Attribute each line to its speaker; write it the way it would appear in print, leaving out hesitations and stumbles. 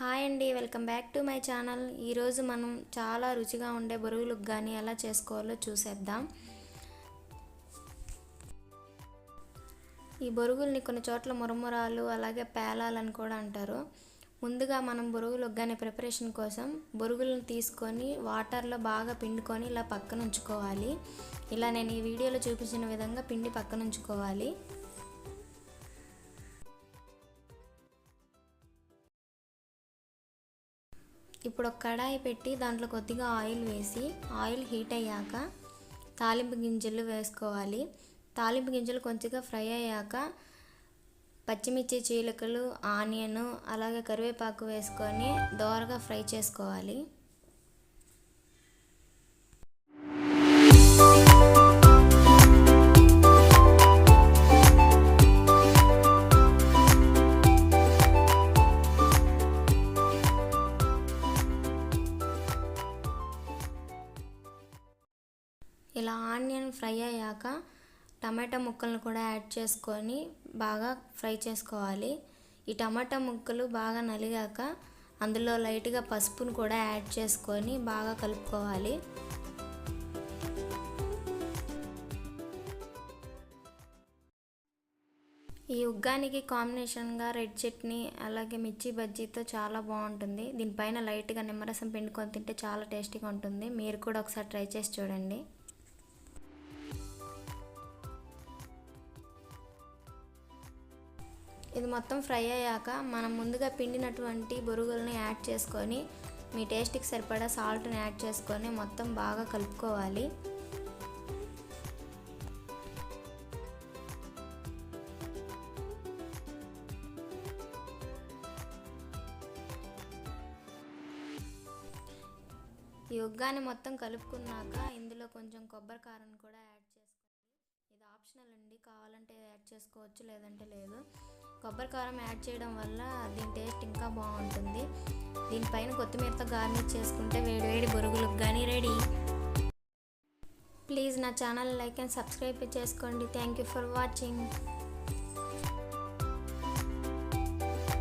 Speaker 1: Hi అండి, welcome back to my channel. ఈరోజు మనం చాలా రుచిగా ఉండే బొరుగులకు కానీ ఎలా చేసుకోవాలో చూసేద్దాం. ఈ బొరుగుల్ని కొన్ని చోట్ల మురమురాలు అలాగే పేలాలని కూడా అంటారు. ముందుగా మనం బొరుగులకు కానీ ప్రిపరేషన్ కోసం బొరుగులను తీసుకొని వాటర్లో బాగా పిండుకొని ఇలా పక్కన ఉంచుకోవాలి. ఇలా నేను ఈ వీడియోలో చూపించిన విధంగా పిండి పక్కన ఉంచుకోవాలి. ఇప్పుడు ఒక కడాయి పెట్టి దాంట్లో కొద్దిగా ఆయిల్ వేసి ఆయిల్ హీట్ అయ్యాక తాలింపు గింజలు వేసుకోవాలి. తాలింపు గింజలు కొంచెంగా ఫ్రై అయ్యాక పచ్చిమిర్చి చీలికలు, ఆనియన్ అలాగే కరివేపాకు వేసుకొని దోరగా ఫ్రై చేసుకోవాలి. ఇలా ఆనియన్ ఫ్రై అయ్యాక టమాటా ముక్కలను కూడా యాడ్ చేసుకొని బాగా ఫ్రై చేసుకోవాలి. ఈ టమాటా ముక్కలు బాగా నలిగాక అందులో లైట్గా పసుపును కూడా యాడ్ చేసుకొని బాగా కలుపుకోవాలి. ఈ ఉగ్గానికి కాంబినేషన్గా రెడ్ చట్నీ అలాగే మిర్చి బజ్జీతో చాలా బాగుంటుంది. దీనిపైన లైట్గా నిమ్మరసం పిండుకొని తింటే చాలా టేస్టీగా ఉంటుంది. మీరు కూడా ఒకసారి ట్రై చేసి చూడండి. ఇది మొత్తం ఫ్రై అయ్యాక మనం ముందుగా పిండినటువంటి బొరుగుల్ని యాడ్ చేసుకొని మీ టేస్ట్కి సరిపడా సాల్ట్ని యాడ్ చేసుకొని మొత్తం బాగా కలుపుకోవాలి. ఈ ఉగ్గాని మొత్తం కలుపుకున్నాక ఇందులో కొంచెం కొబ్బరి కారం కూడా యాడ్ చేసుకోవాలి. ఇది ఆప్షనల్ అండి, కావాలంటే యాడ్ చేసుకోవచ్చు లేదంటే లేదు. కొబ్బరి కారం యాడ్ చేయడం వల్ల దీని టేస్ట్ ఇంకా బాగుంటుంది. దీనిపైన కొత్తిమీరతో గార్నిష్ చేసుకుంటే వేడివేడి బొరుగులకు కానీ రెడీ. ప్లీజ్ నా ఛానల్ లైక్ అండ్ సబ్స్క్రైబ్ చేసుకోండి. Thank you for watching.